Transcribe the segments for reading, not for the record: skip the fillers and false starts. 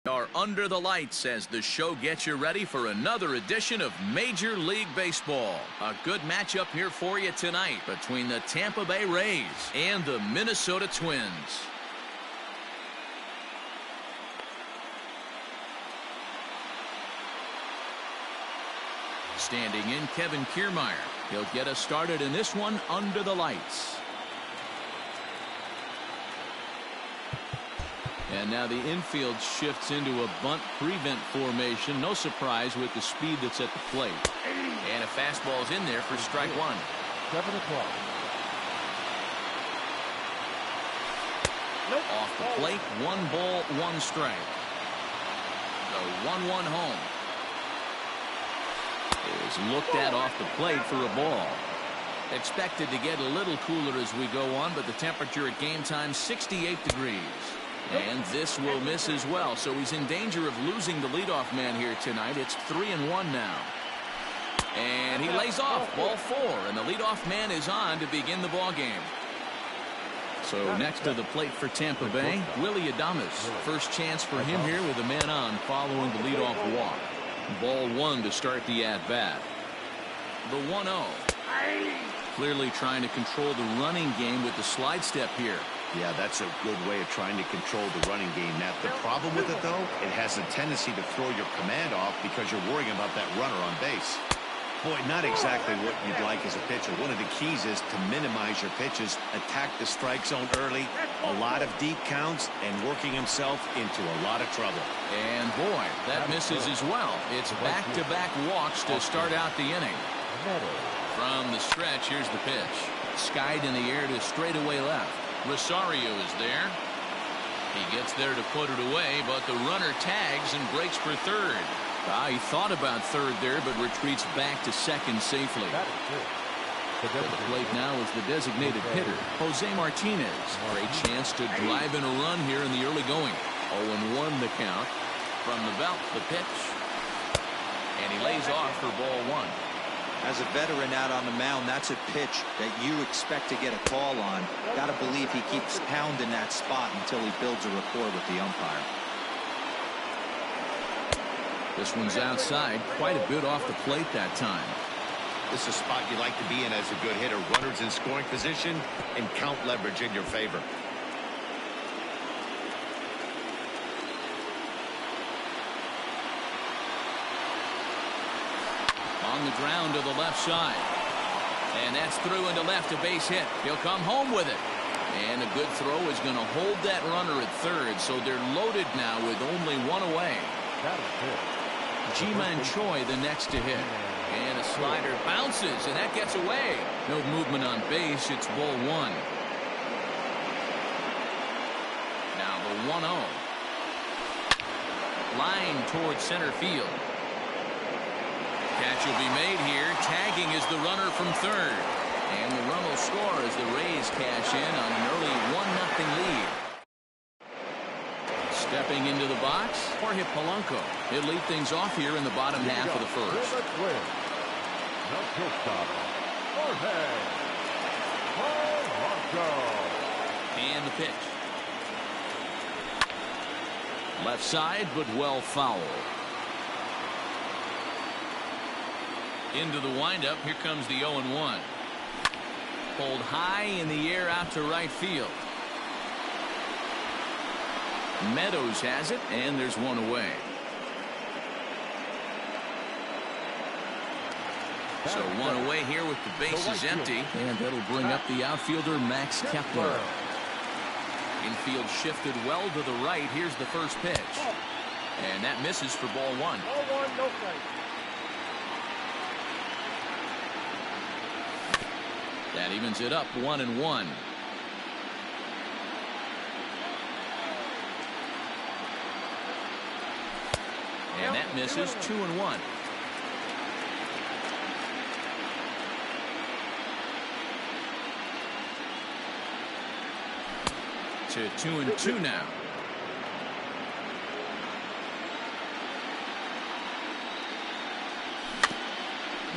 Are under the lights as the show gets you ready for another edition of Major League Baseball. A good matchup here for you tonight between the Tampa Bay Rays and the Minnesota Twins. Standing in, Kevin Kiermaier. He'll get us started in this one under the lights. And now the infield shifts into a bunt prevent formation. No surprise with the speed that's at the plate. And a fastball's in there for strike one. 7 o'clock. Off the plate, 1 ball, 1 strike. The 1-1 home. Is looked at off the plate for a ball. Expected to get a little cooler as we go on, but the temperature at game time 68 degrees. And this will miss as well, so he's in danger of losing the leadoff man here tonight. It's 3-1 now. And he lays off, ball 4, and the leadoff man is on to begin the ball game. So next to the plate for Tampa Bay, Willie Adames. First chance for him here with a man on following the leadoff walk. Ball 1 to start the at-bat. The 1-0. Clearly trying to control the running game with the slide step here. Yeah, that's a good way of trying to control the running game. Now, the problem with it, though, it has a tendency to throw your command off because you're worrying about that runner on base. Boy, not exactly what you'd like as a pitcher. One of the keys is to minimize your pitches, attack the strike zone early, a lot of deep counts, and working himself into a lot of trouble. And boy, that misses as well. It's back-to-back walks to start out the inning. From the stretch, here's the pitch. Skied in the air to straightaway left. Rosario is there. He gets there to put it away, but the runner tags and breaks for third. He thought about third there, but retreats back to second safely. At the plate now is the designated hitter, Jose Martinez. Great chance to drive in a run here in the early going. 0-1 the count. From the belt, the pitch. And he lays off for ball 1. As a veteran out on the mound, that's a pitch that you expect to get a call on. Got to believe he keeps pounding that spot until he builds a rapport with the umpire. This one's outside, quite a bit off the plate that time. This is a spot you like to be in as a good hitter. Runners in scoring position and count leverage in your favor. On the ground to the left side. And that's through into left, a base hit. He'll come home with it. And a good throw is going to hold that runner at third, so they're loaded now with only 1 away. Ji-Man Choi the next to hit. And a slider bounces, and that gets away. No movement on base. It's ball 1. Now the 1-0. Line towards center field. Catch will be made here. Tagging is the runner from third. And the run will score as the Rays cash in on an early 1-0 lead. Stepping into the box, Jorge Polanco. He'll lead things off here in the bottom half of the first. And the pitch. Left side, but well foul. Into the windup. Here comes the 0-1. Pulled high in the air out to right field. Meadows has it, and there's 1 away. So 1 away here with the bases empty. And that'll bring up the outfielder, Max Kepler. Infield shifted well to the right. Here's the first pitch. And that misses for ball 1. Ball 1, no strike. That evens it up 1-1. And that misses 2-1. To 2-2 now.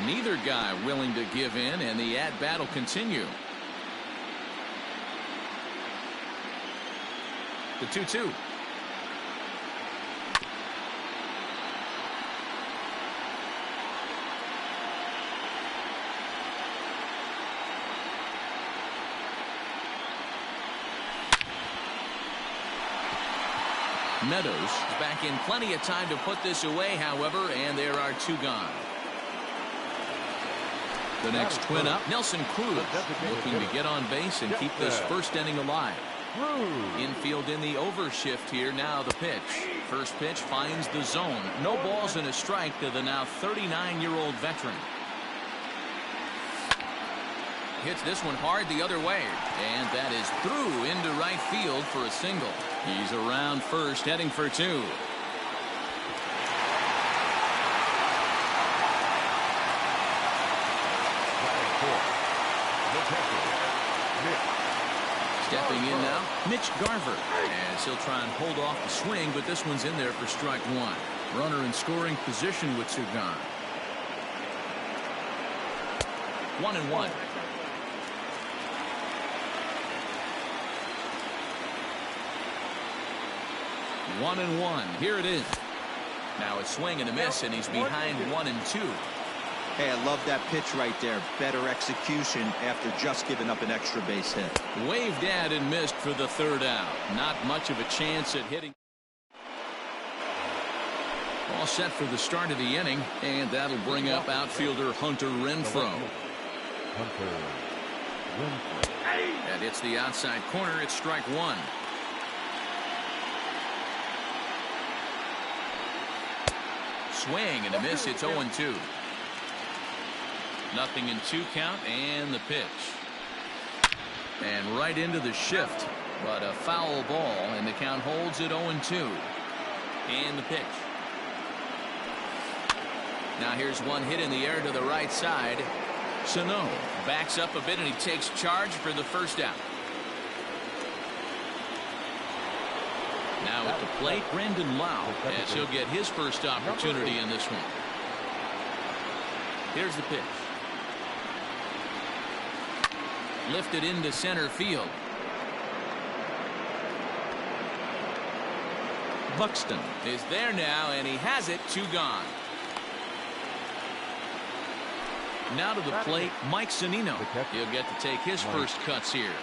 Neither guy willing to give in, and the at-bat will continue. The 2-2. Meadows is back in plenty of time to put this away, however, and there are 2 gone. The next twin up, Nelson Cruz, looking to get on base and keep this first inning alive. Infield in the overshift here. Now the pitch. First pitch finds the zone. No balls and a strike to the now 39-year-old veteran. Hits this one hard the other way, and that is through into right field for a single. He's around first, heading for 2. Stepping in now, Mitch Garver, as he'll try and hold off the swing, but this one's in there for strike 1. Runner in scoring position with 2 gone. 1-1. One and one. Here it is. Now a swing and a miss, and he's behind 1-2. Hey, I love that pitch right there. Better execution after just giving up an extra base hit. Waved at and missed for the 3rd out. Not much of a chance at hitting. All set for the start of the inning, and that'll bring up outfielder Hunter Renfroe. And it's the outside corner. It's strike 1. Swing and a miss. It's 0-2. Nothing in 2 count, and the pitch. And right into the shift, but a foul ball, and the count holds at 0-2. And the pitch. Now here's one hit in the air to the right side. Sano backs up a bit, and he takes charge for the first out. Now at the plate, Brandon Lau, as he'll get his first opportunity in this one. Here's the pitch. Lifted into center field. Buxton is there now, and he has it. 2 gone. Now to the plate, Mike Zunino. He'll get to take his first cuts here.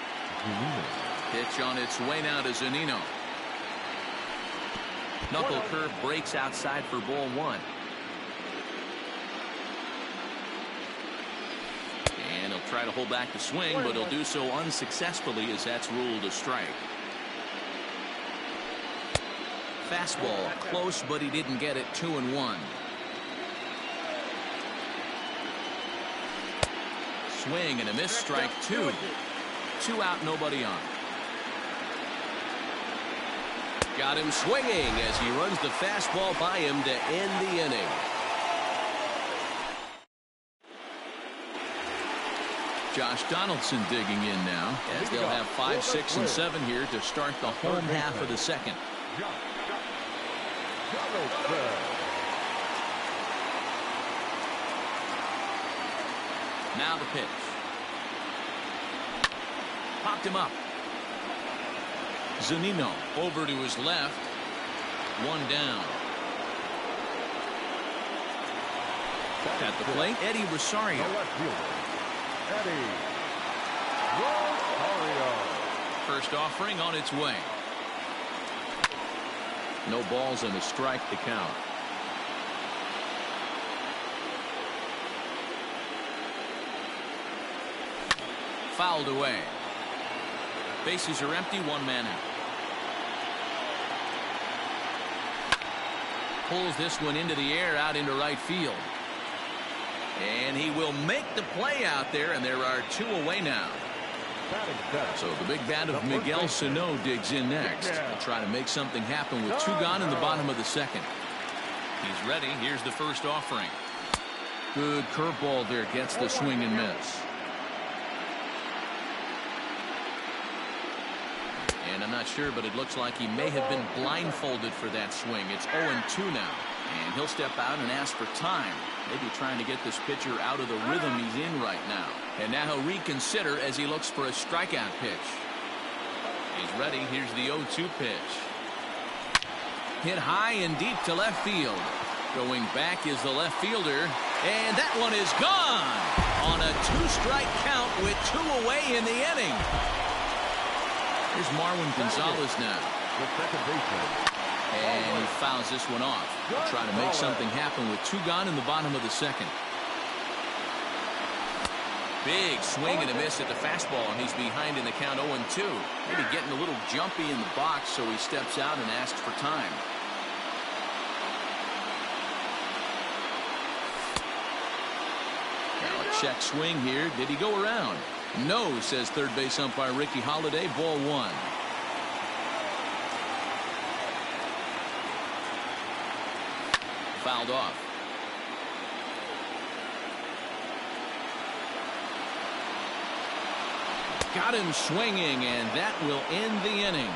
Pitch on its way now to Zunino. Knuckle curve breaks outside for ball 1. And he'll try to hold back the swing, but he'll do so unsuccessfully as that's ruled a strike. Fastball close, but he didn't get it. 2-1. Swing and a miss. Strike 2. 2 out, nobody on. Got him swinging as he runs the fastball by him to end the inning. Josh Donaldson digging in now, as they'll have 5, 6, and 7 here to start the home half of the second. Now the pitch. Popped him up. Zunino over to his left. 1 down. At the plate, Eddie Rosario. First offering on its way. No balls and a strike to count. Fouled away. Bases are empty. 1 man out. Pulls this one into the air out into right field. And he will make the play out there, and there are 2 away now. So the big bat of Miguel Sano digs in next. He'll try to make something happen with 2 gone in the bottom of the second. He's ready. Here's the first offering. Good curveball there. Gets the swing and miss. And I'm not sure, but it looks like he may have been blindfolded for that swing. It's 0-2 now. And he'll step out and ask for time. Maybe trying to get this pitcher out of the rhythm he's in right now. And now he'll reconsider as he looks for a strikeout pitch. He's ready. Here's the 0-2 pitch. Hit high and deep to left field. Going back is the left fielder. And that one is gone on a 2-strike count with 2 away in the inning. Here's Marwin Gonzalez now. And he fouls this one off. He'll try to make something happen with 2 gone in the bottom of the second. Big swing and a miss at the fastball, and he's behind in the count 0-2. Maybe getting a little jumpy in the box, so he steps out and asks for time. Now a check swing here. Did he go around? No, says third base umpire Ricky Holiday. Ball 1. Fouled off. Got him swinging, and that will end the inning.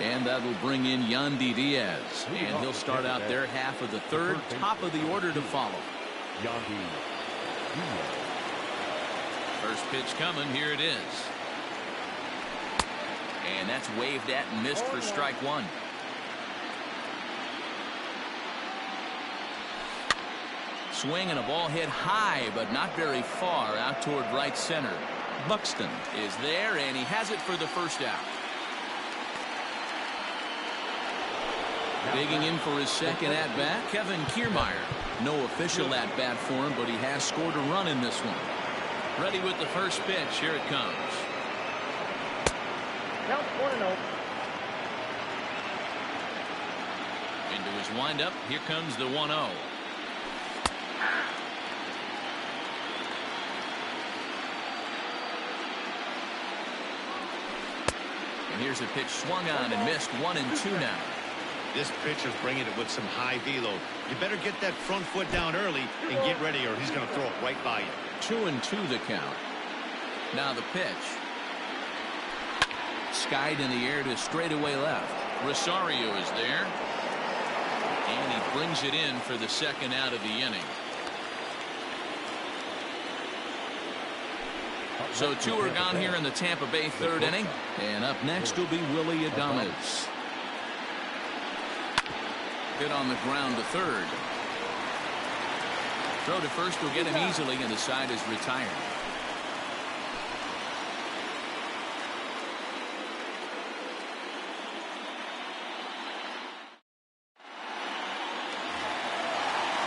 And that will bring in Yandy Diaz, and he'll start out their half of the third. Top of the order to follow. Yandy Diaz. First pitch coming. Here it is. And that's waved at and missed for strike 1. Swing and a ball hit high, but not very far out toward right center. Buxton is there, and he has it for the first out. Digging in for his second at-bat, Kevin Kiermaier. No official at-bat for him, but he has scored a run in this one. Ready with the first pitch. Here it comes. Count 1-0. Into his windup. Here comes the 1-0. And here's a pitch swung on and missed. 1-2 now. This pitcher's bringing it with some high velo. You better get that front foot down early and get ready, or he's going to throw it right by you. 2-2 the count. Now the pitch. Skied in the air to straightaway left. Rosario is there. And he brings it in for the second out of the inning. So 2 are gone here in the Tampa Bay third inning. And up next will be Willy Adames. Hit on the ground to third. Throw to first will get him easily, and the side is retired.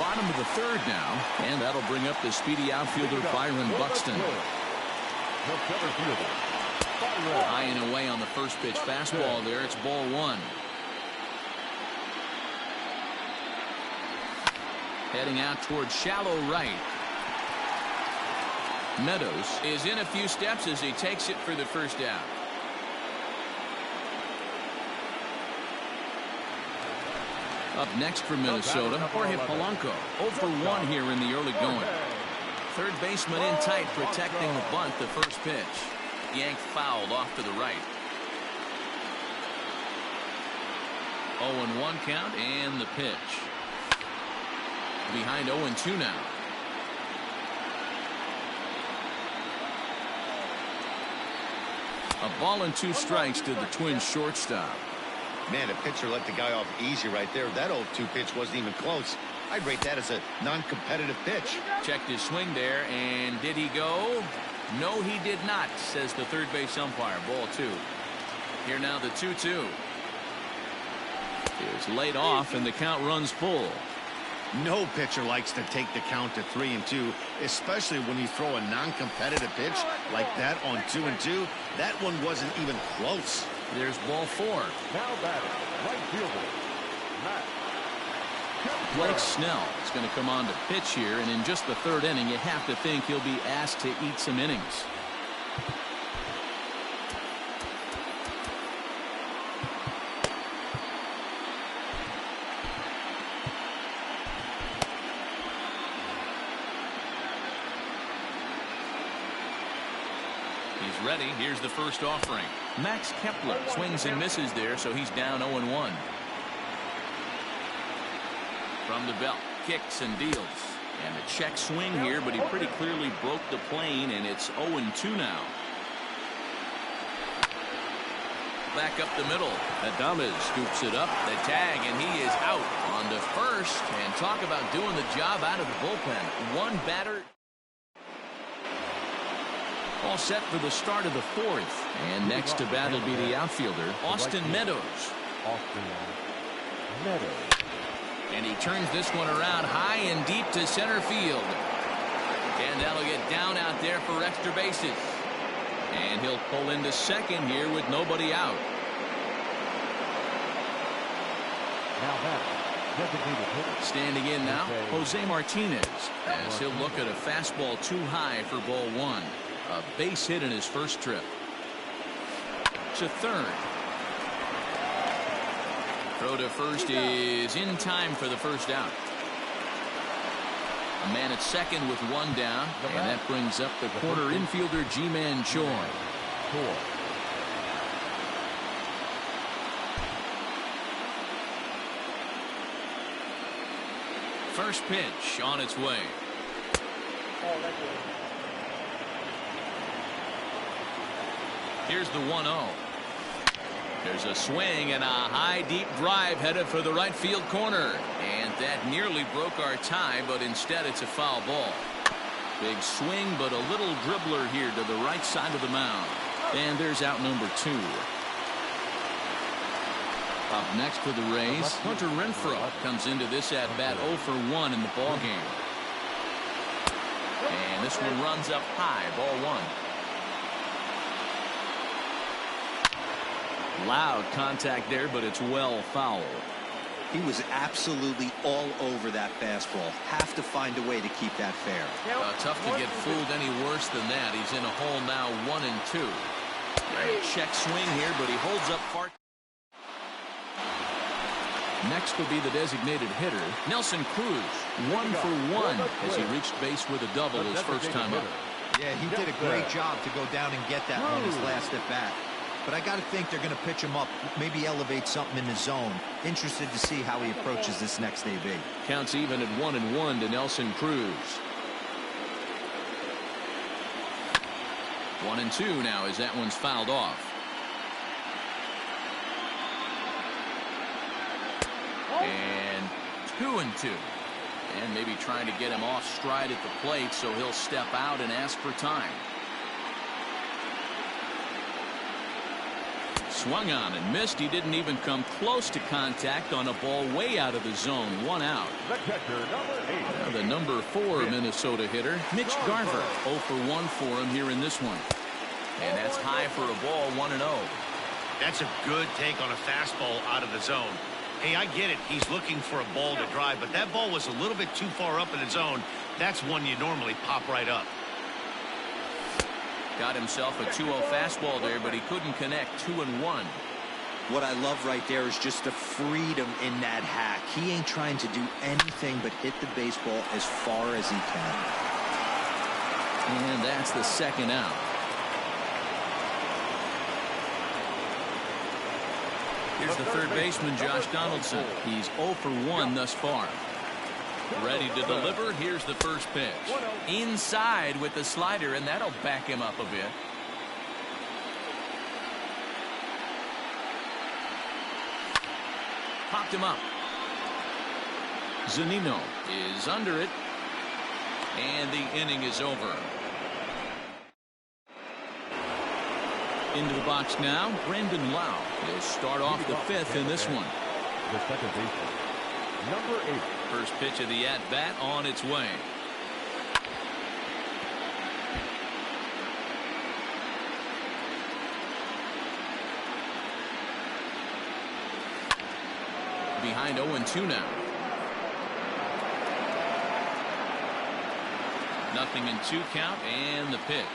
Bottom of the third now, and that'll bring up the speedy outfielder Byron Buxton. High and away on the first pitch fastball there. It's ball 1. Heading out towards shallow right. Meadows is in a few steps as he takes it for the first out. Up next for Minnesota, Jorge Polanco. 0 for 1 here in the early going. Third baseman in tight, protecting the bunt. The first pitch. Yanked fouled off to the right. 0-1 count, and the pitch. Behind 0-2 now. A ball and 2 strikes to the Twins shortstop. Man, a pitcher let the guy off easy right there. That 0-2 pitch wasn't even close. I'd rate that as a non-competitive pitch. Checked his swing there, and did he go? No, he did not, says the third base umpire. Ball 2. Here now the 2-2. Is laid off, and the count runs full. No pitcher likes to take the count to 3-2, especially when you throw a non-competitive pitch like that on 2-2. That one wasn't even close. There's ball 4. Now batting, right fielder, Matt. Blake Snell is going to come on to pitch here, and in just the third inning, you have to think he'll be asked to eat some innings. He's ready. Here's the first offering. Max Kepler swings and misses there, so he's down 0-1. From the belt, kicks and deals. And a check swing here, but he pretty clearly broke the plane, and it's 0-2 now. Back up the middle. Adames scoops it up. The tag, and he is out on to first. And talk about doing the job out of the bullpen. One batter. All set for the start of the fourth. And next to bat will be the outfielder, Austin Meadows. Austin Meadows. And he turns this one around high and deep to center field. And that'll get down out there for extra bases. And he'll pull into second here with nobody out. Now that designated hitter. Standing in now, Jose Martinez, as he'll look at a fastball too high for ball one. A base hit in his first trip. To third. Throw to first is in time for the first out. A man at second with one down, and that brings up the corner infielder G-Man Choi. First pitch on its way. Here's the 1-0. There's a swing and a high deep drive headed for the right field corner. And that nearly broke our tie, but instead it's a foul ball. Big swing, but a little dribbler here to the right side of the mound. And there's out number 2. Up next for the Rays, Hunter Renfroe comes into this at bat 0 for 1 in the ball game. And this one runs up high, ball 1. Loud contact there, but it's well foul. He was absolutely all over that fastball. Have to find a way to keep that fair. Tough to get fooled any worse than that. He's in a hole now, 1-2. Check swing here, but he holds up far. Next will be the designated hitter, Nelson Cruz, 1 for 1 as he reached base with a double his first time up. Yeah, he did a great job to go down and get that one his last at bat. But I got to think they're going to pitch him up, maybe elevate something in the zone. Interested to see how he approaches this next AB. Counts even at 1-1 to Nelson Cruz. 1-2 now as that one's fouled off. And 2-2. And maybe trying to get him off stride at the plate, so he'll step out and ask for time. Swung on and missed. He didn't even come close to contact on a ball way out of the zone. 1 out. The catcher, number 8. The number 4 Minnesota hitter, Mitch Garver. 0 for 1 for him here in this one. And that's high for a ball, 1-0. That's a good take on a fastball out of the zone. Hey, I get it. He's looking for a ball to drive, but that ball was a little bit too far up in the zone. That's one you normally pop right up. Got himself a 2-0 fastball there, but he couldn't connect. 2-1. What I love right there is just the freedom in that hack. He ain't trying to do anything but hit the baseball as far as he can. And that's the second out. Here's the third baseman, Josh Donaldson. He's 0 for 1 thus far. Ready to deliver. Here's the first pitch. Inside with the slider, and that'll back him up a bit. Popped him up. Zunino is under it. And the inning is over. Into the box now, Brandon Lau. He'll start off the 5th in this one. The second baseman, number 8. First pitch of the at-bat on its way. Behind 0-2 now. 0-2 count and the pitch.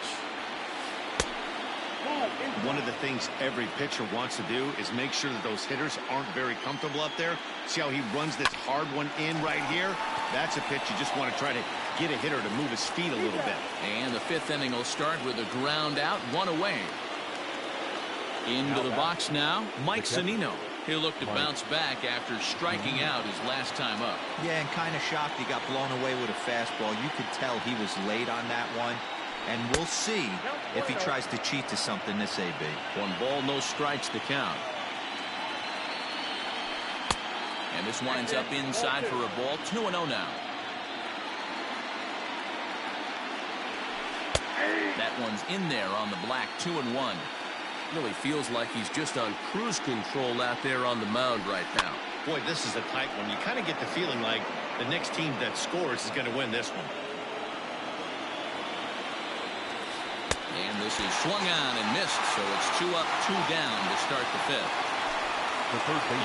One of the things every pitcher wants to do is make sure that those hitters aren't very comfortable up there. See how he runs this hard one in right here? That's a pitch you just want to try to get a hitter to move his feet a little bit. And the 5th inning will start with a ground out, 1 away. Into the box now, Mike Zunino. He'll look to bounce back after striking out his last time up. Yeah, and kind of shocked he got blown away with a fastball. You could tell he was late on that one. And we'll see if he tries to cheat to something this AB. 1 ball, no strikes to count. And this winds up inside for a ball. 2-0 now. That that one's in there on the black. 2-1. Really feels like he's just on cruise control out there on the mound right now. Boy, this is a tight one. You kind of get the feeling like the next team that scores is going to win this one. And this is swung on and missed, so it's 2 up, 2 down to start the fifth.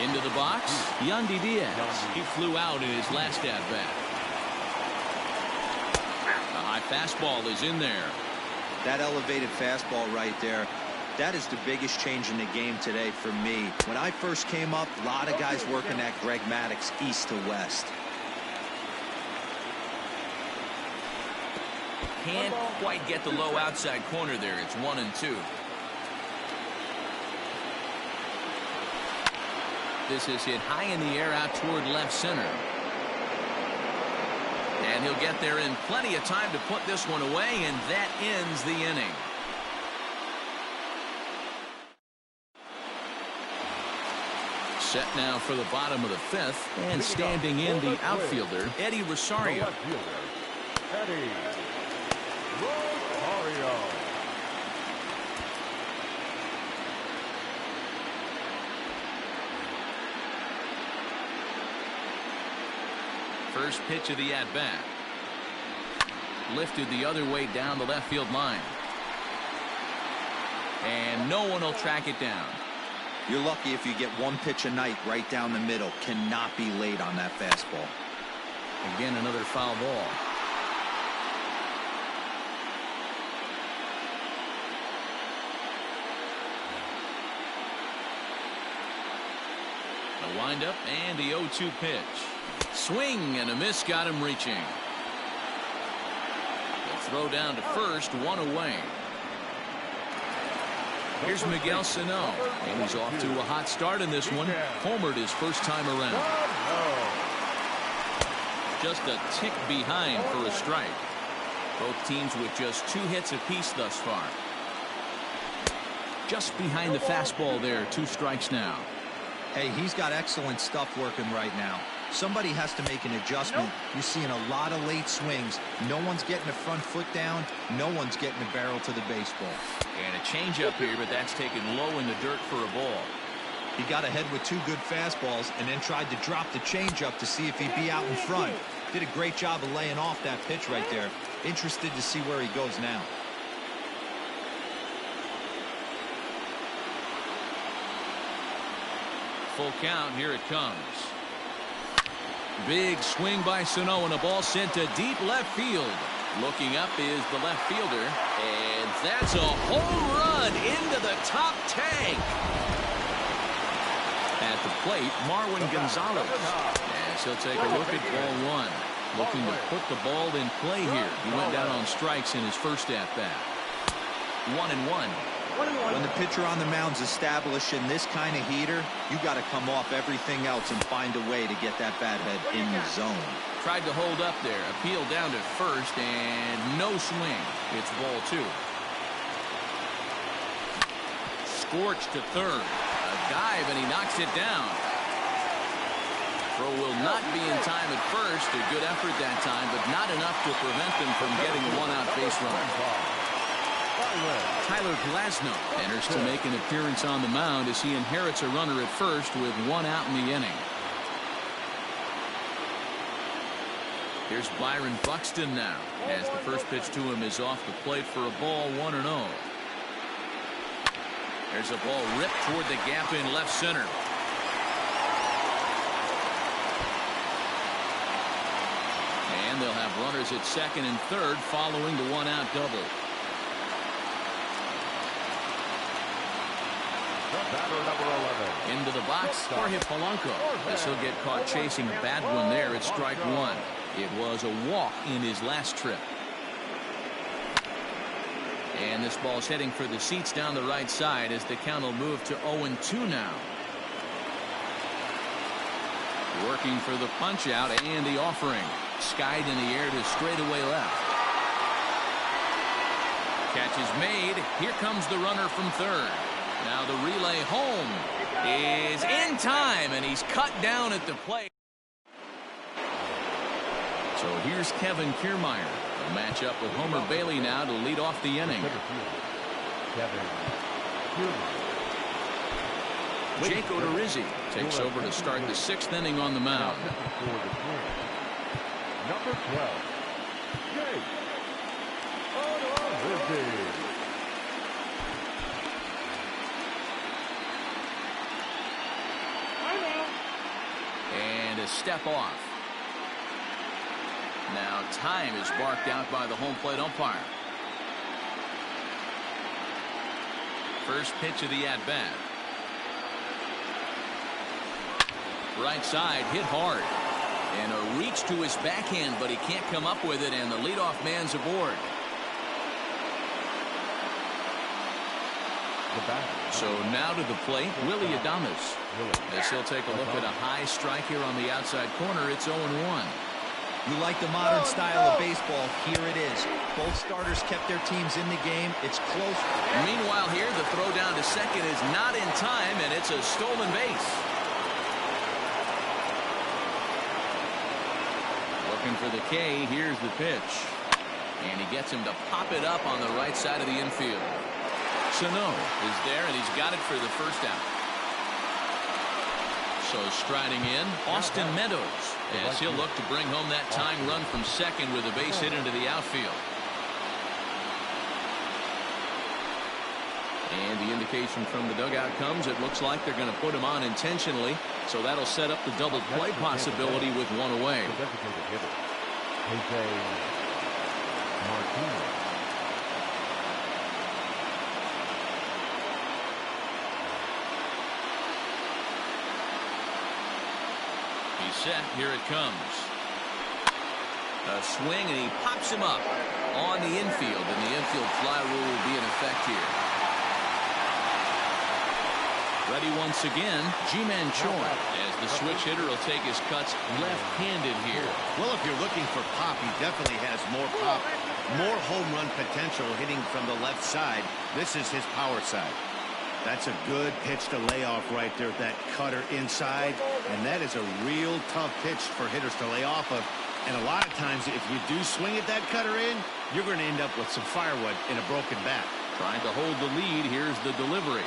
Into the box, Yandy Diaz. He flew out in his last at-bat. A high fastball is in there. That elevated fastball right there, that is the biggest change in the game today for me. When I first came up, a lot of guys working that Greg Maddux east to west. Can't quite get the low outside corner there. It's 1-2. This is hit high in the air out toward left center. And he'll get there in plenty of time to put this one away, and that ends the inning. Set now for the bottom of the fifth, and standing in the outfielder, Eddie Rosario. Eddie Rosario. First pitch of the at-bat. Lifted the other way down the left field line. And no one will track it down. You're lucky if you get one pitch a night right down the middle. Cannot be late on that fastball. Again, another foul ball. The windup and the 0-2 pitch. Swing and a miss got him reaching. The throw down to first, 1 away. Here's Miguel Sano, and he's off to a hot start in this one. Homered his first time around. Just a tick behind for a strike. Both teams with just 2 hits apiece thus far. Just behind the fastball there, 2 strikes now. Hey, he's got excellent stuff working right now. Somebody has to make an adjustment. You're seeing a lot of late swings. No one's getting the front foot down. No one's getting the barrel to the baseball. And a changeup here, but that's taken low in the dirt for a ball. He got ahead with 2 good fastballs and then tried to drop the changeup to see if he'd be out in front. Did a great job of laying off that pitch right there. Interested to see where he goes now. Full count, here it comes. Big swing by Sano, and a ball sent to deep left field. Looking up is the left fielder, and that's a home run into the top tank. At the plate, Marwin Gonzalez. As he'll take a look at ball 1. Looking to put the ball in play here. He went down on strikes in his first at-bat. 1-1. When the pitcher on the mound's establishing this kind of heater, you got to come off everything else and find a way to get that bat head in the zone. Tried to hold up there. Appeal down to first, and no swing. It's ball 2. Scorched to third. A dive, and he knocks it down. Throw will not be in time at first. A good effort that time, but not enough to prevent them from getting a 1-out base run. Tyler Glasnow enters to make an appearance on the mound as he inherits a runner at first with 1 out in the inning. Here's Byron Buxton now, as the first pitch to him is off the plate for a ball, 1-0. There's a ball ripped toward the gap in left center. And they'll have runners at second and third following the 1-out double. Batter number 11. Into the box, Jorge Polanco. As he'll get caught chasing a bad one there at strike 1. It was a walk in his last trip. And this ball's heading for the seats down the right side as the count will move to 0-2 now. Working for the punch out and the offering. Skied in the air to straightaway left. Catch is made. Here comes the runner from third. Now the relay home is in time, and he's cut down at the plate. So here's Kevin Kiermaier. Match up with Homer Bailey now to lead off the inning. Jake Odorizzi takes over to start the 6th inning on the mound. Number 12, Jake Odorizzi. And a step off. Now time is barked out by the home plate umpire. First pitch of the at-bat. Right side hit hard. And a reach to his backhand, but he can't come up with it, and the leadoff man's aboard. So now to the plate, Willie Adames. As he'll take a look at a high strike here on the outside corner. It's 0-1. You like the modern style of baseball. Here it is. Both starters kept their teams in the game. It's close. Meanwhile here, the throw down to second is not in time, and it's a stolen base. Looking for the K. Here's the pitch. And he gets him to pop it up on the right side of the infield. Sano is there, and he's got it for the first out. So striding in, Austin Meadows, as he'll look to bring home that tying run from second with a base hit into the outfield. And the indication from the dugout comes, it looks like they're going to put him on intentionally, so that'll set up the double play possibility with one away. He's set. Here it comes. A swing, and he pops him up on the infield, and the infield fly rule will be in effect here. Ready once again, Ji-Man Choi, as the switch hitter will take his cuts left-handed here. Well, if you're looking for pop, he definitely has more pop, more home run potential hitting from the left side. This is his power side. That's a good pitch to lay off right there, that cutter inside, and that is a real tough pitch for hitters to lay off of. And a lot of times, if you do swing at that cutter in, you're going to end up with some firewood in a broken bat. Trying to hold the lead. Here's the delivery.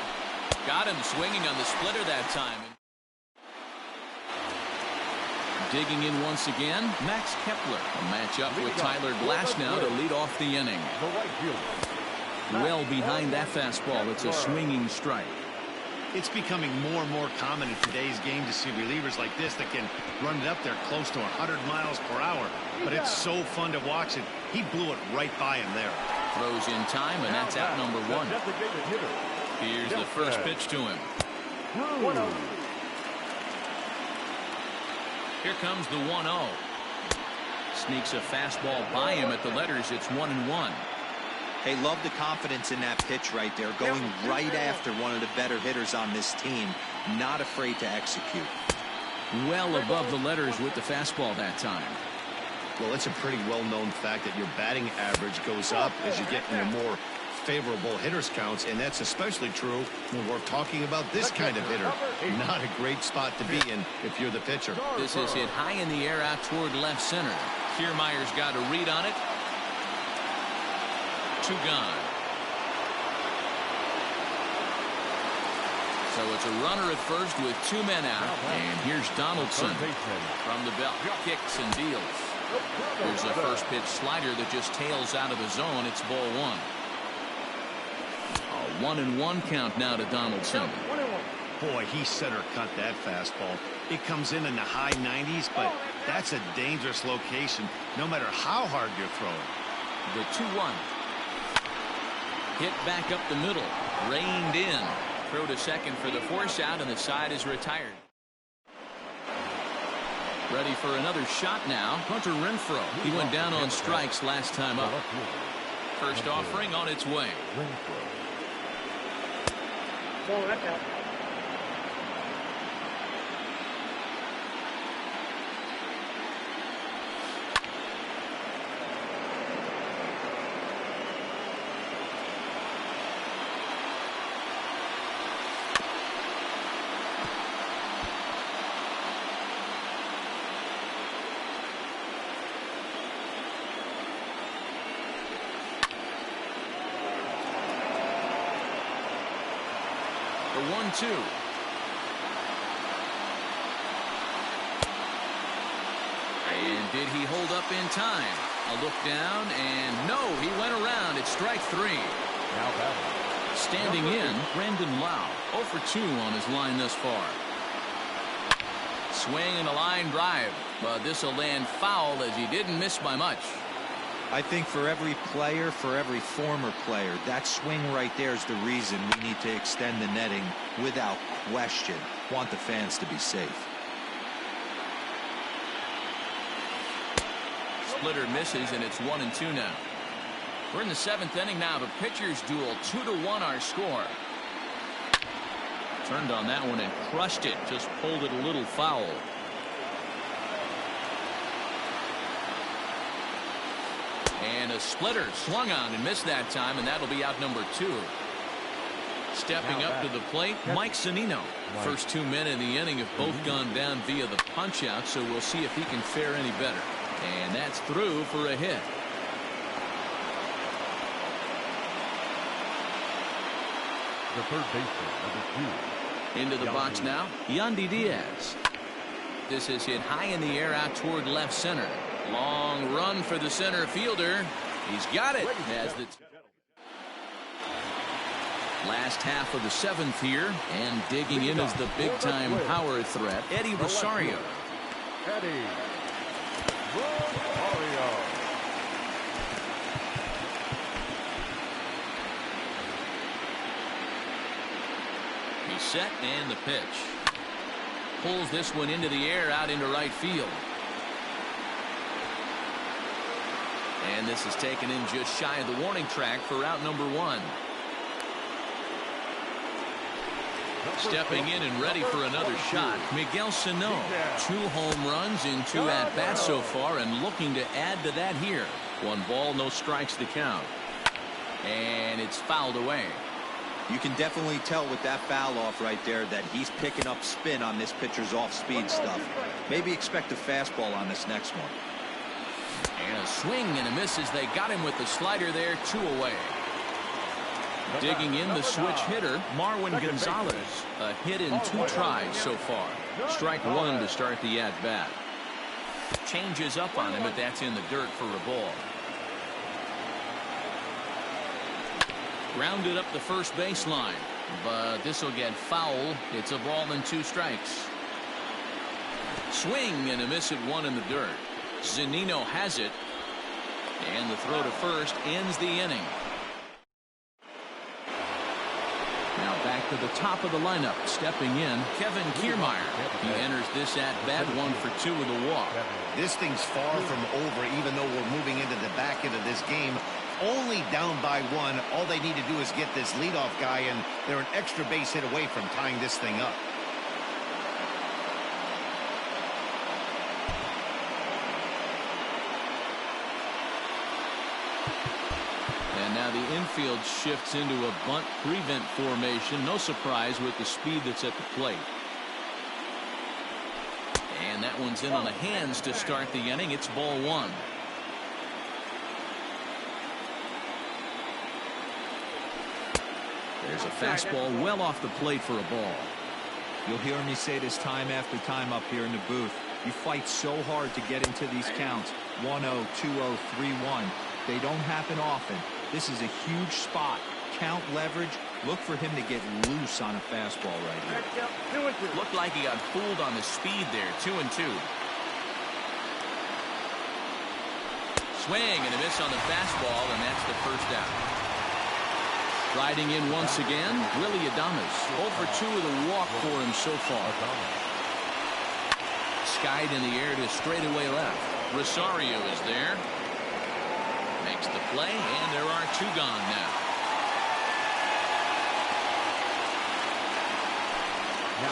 Got him swinging on the splitter that time. Digging in once again, Max Kepler. A matchup with Tyler Glasnow to lead off the inning. Well behind that fastball. It's a swinging strike. It's becoming more and more common in today's game to see relievers like this that can run it up there close to 100 miles per hour. But it's so fun to watch it. He blew it right by him there. Throws in time, and that's out number one. Here's the first pitch to him. Here comes the 1-0. Sneaks a fastball by him at the letters. It's 1-1. Hey, love the confidence in that pitch right there. Going right after one of the better hitters on this team. Not afraid to execute. Well above the letters with the fastball that time. Well, it's a pretty well-known fact that your batting average goes up as you get into more favorable hitters counts, and that's especially true when we're talking about this kind of hitter. Not a great spot to be in if you're the pitcher. This is hit high in the air out toward left center. Kiermaier's got a read on it. 2 gone. So it's a runner at first with 2 men out. And here's Donaldson from the belt. Kicks and deals. There's a first pitch slider that just tails out of the zone. It's ball 1. A 1-1 count now to Donaldson. Boy, he center cut that fastball. It comes in the high 90s, but that's a dangerous location no matter how hard you're throwing. The 2-1. Hit back up the middle. Reined in. Throw to second for the force out, and the side is retired. Ready for another shot now. Hunter Renfroe. He went down on strikes last time up. First offering on its way. The 1-2. And did he hold up in time? A look down, and no, he went around. It's strike 3. Now batting. Standing in, Brandon Lau, 0 for 2 on his line thus far. Swing and a line drive, but this will land foul as he didn't miss by much. I think for every player, for every former player, that swing right there is the reason we need to extend the netting without question. Want the fans to be safe. Splitter misses, and it's 1-2 now. We're in the 7th inning now. The pitchers duel, 2-1 our score. Turned on that one and crushed it. Just pulled it a little foul. And a splitter swung on and missed that time, and that'll be out number 2. Stepping up to the plate, Mike Zunino. First 2 men in the inning have both gone down via the punch out, so we'll see if he can fare any better. And that's through for a hit. The third baseman, number 2. Into the box now, Yandy Diaz. This is hit high in the air out toward left center. Long run for the center fielder. He's got it. As the last half of the 7th here, and digging in is the big-time power threat, Eddie Rosario. Eddie Rosario. He's set, and the pitch. Pulls this one into the air out into right field. And this is taken in just shy of the warning track for out number 1. Stepping in and ready for another shot, Miguel Sano. 2 home runs in 2 at-bats so far, and looking to add to that here. 1 ball, no strikes to count. And it's fouled away. You can definitely tell with that foul off right there that he's picking up spin on this pitcher's off-speed stuff. Maybe expect a fastball on this next one. And a swing and a miss as they got him with the slider there, 2 away. Digging in the switch hitter, Marwin Gonzalez. A hit in 2 tries so far. Strike 1 to start the at-bat. Changes up on him, but that's in the dirt for a ball. Grounded up the first baseline, but this will get foul. It's a ball and 2 strikes. Swing and a miss at 1 in the dirt. Zunino has it, and the throw to first ends the inning. Now back to the top of the lineup. Stepping in, Kevin Kiermaier. He enters this at-bat 1 for 2 with a walk. This thing's far from over, even though we're moving into the back end of this game. Only down by 1. All they need to do is get this leadoff guy, and they're an extra base hit away from tying this thing up. And now the infield shifts into a bunt prevent formation. No surprise with the speed that's at the plate. And that one's in on the hands to start the inning. It's ball 1. There's a fastball well off the plate for a ball. You'll hear me say this time after time up here in the booth. You fight so hard to get into these counts. 1-0, 2-0, 3-1. They don't happen often. This is a huge spot. Count leverage. Look for him to get loose on a fastball right here. Looked like he got fooled on the speed there. 2-2. Swing and a miss on the fastball, and that's the first out. Riding in once again, Willie Adames. 0 for 2 with a walk for him so far. Skied in the air to straightaway left. Rosario is there. Makes the play, and there are 2 gone now.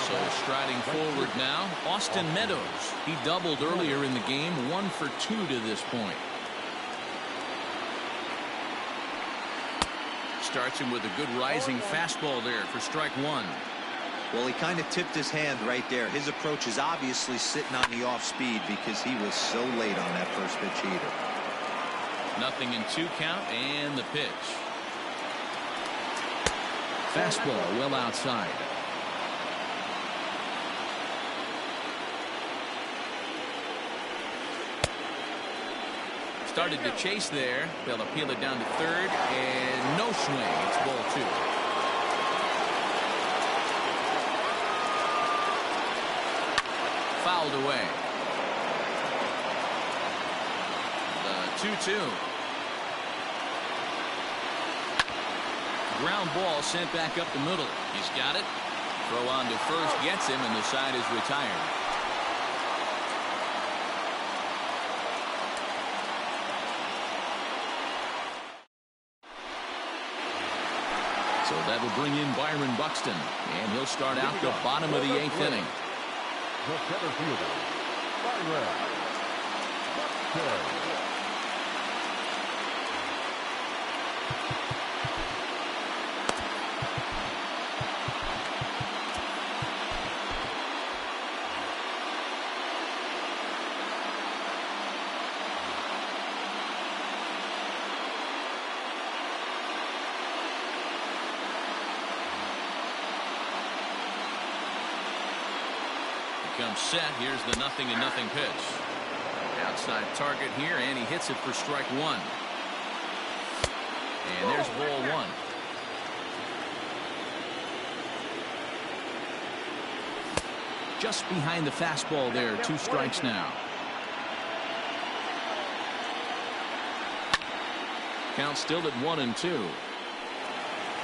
So striding forward now, Austin Meadows. He doubled earlier in the game, 1 for 2 to this point. Starts him with a good rising fastball there for strike 1. Well, he kind of tipped his hand right there. His approach is obviously sitting on the off speed because he was so late on that first pitch heater. 0-2 count, and the pitch. Fastball well outside. started to chase there. They'll appeal it down to third, and no swing. It's ball 2. Fouled away. The 2-2. Ground ball sent back up the middle. He's got it. Throw on to first gets him, and the side is retired. So that'll bring in Byron Buxton, and he'll start out the bottom of the 8th inning. The center fielder, Byron Buxton. Comes set. Here's the 0-0 pitch. Outside target here, and he hits it for strike 1. And there's ball 1. Just behind the fastball there. 2 strikes now. Count still at 1-2.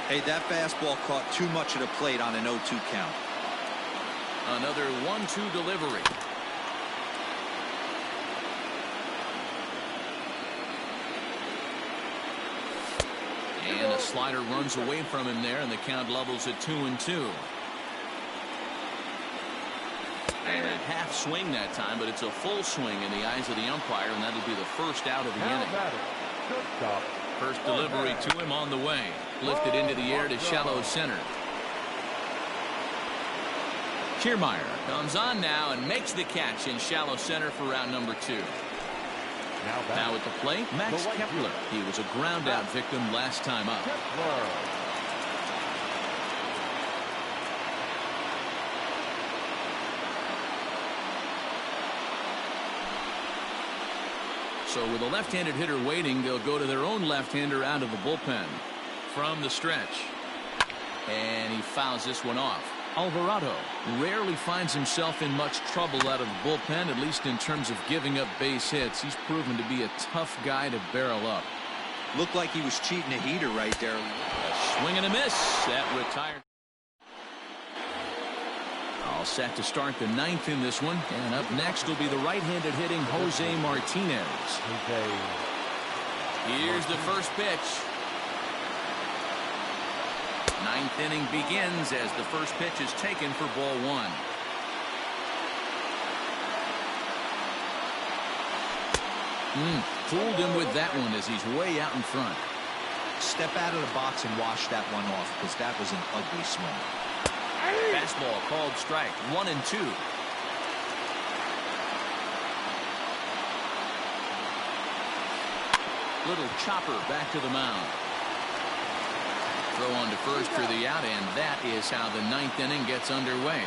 Hey, that fastball caught too much of the plate on an 0-2 count. Another 1-2 delivery. And a slider runs away from him there, and the count levels at 2-2. And a half swing that time, but it's a full swing in the eyes of the umpire, and that'll be the first out of the inning. First delivery to him on the way. Lifted into the air to shallow center. Kiermaier comes on now and makes the catch in shallow center for round number 2. Now at the plate, Max Kepler. He was a ground out victim last time up. So with a left-handed hitter waiting, they'll go to their own left-hander out of the bullpen. From the stretch. And he fouls this one off. Alvarado rarely finds himself in much trouble out of the bullpen, at least in terms of giving up base hits. He's proven to be a tough guy to barrel up. Looked like he was cheating a heater right there. A swing and a miss. That retired. All set to start the 9th in this one. And up next will be the right-handed hitting Jose Martinez. Here's the first pitch. 9th inning begins as the first pitch is taken for ball 1. Fooled him with that one as he's way out in front. Step out of the box and wash that one off, because that was an ugly swing. Fastball called strike. 1-2. Little chopper back to the mound. Throw on to first for the out, and that is how the 9th inning gets underway.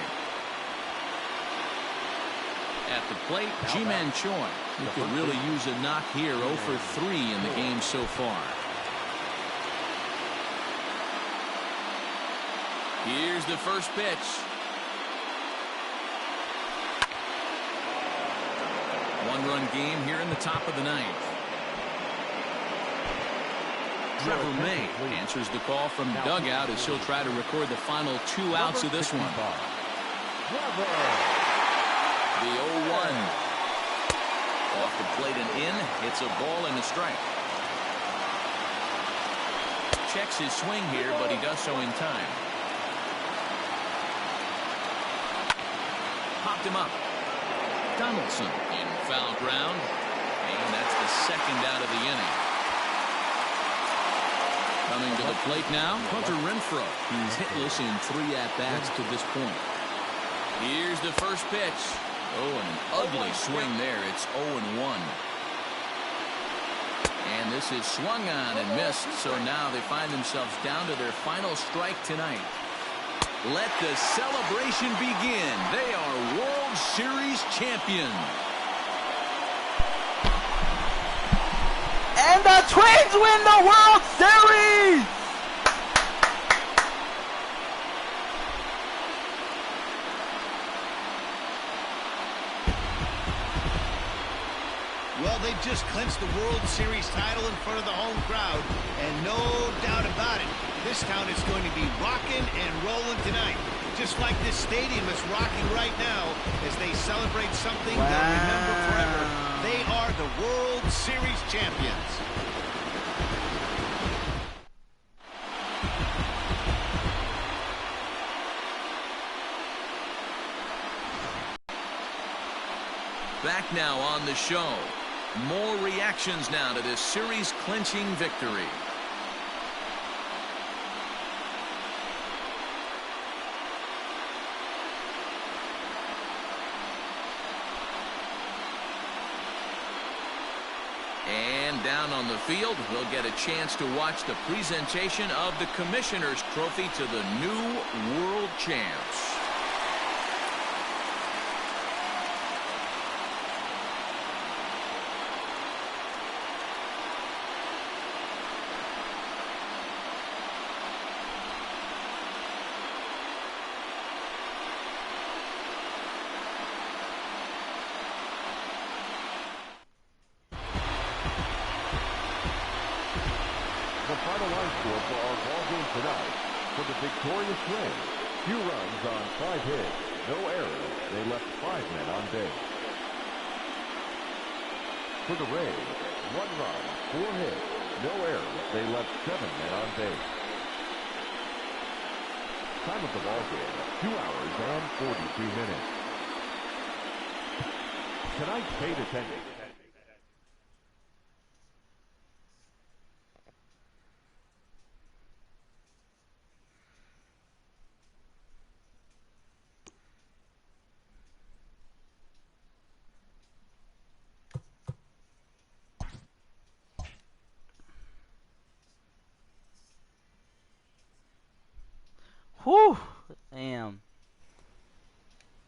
At the plate, Ji-Man Choi. He could really use a knock here. 0 for 3 in the game so far. Here's the first pitch. One-run game here in the top of the 9th. Trevor May answers the call from dugout as he'll try to record the final 2 outs of this one. The 0-1. Off the plate and in. It's a ball and a strike. Checks his swing here, but he does so in time. Popped him up. Donaldson in foul ground. And that's the second out of the inning. Coming to the plate now, Hunter Renfroe. He's hitless in 3 at-bats to this point. Here's the first pitch. Oh, and an ugly swing there. It's 0-1. And this is swung on and missed, so now they find themselves down to their final strike tonight. Let the celebration begin. They are World Series champions. And the Twins win the World Series! Well, they've just clinched the World Series title in front of the home crowd, and no doubt about it, this town is going to be rocking and rolling tonight. Just like this stadium is rocking right now as they celebrate something they'll remember forever. They are the World Series champions. Back now on the show. More reactions now to this series-clinching victory. And down on the field, we'll get a chance to watch the presentation of the Commissioner's Trophy to the new World Champs. The final line score for our ball game tonight. For the victorious Twins, 2 runs on 5 hits, no errors. They left 5 men on base. For the Rays, 1 run, 4 hits, no errors. They left 7 men on base. Time of the ball game, 2 hours and 42 minutes. Tonight's paid attendance. Whew, damn.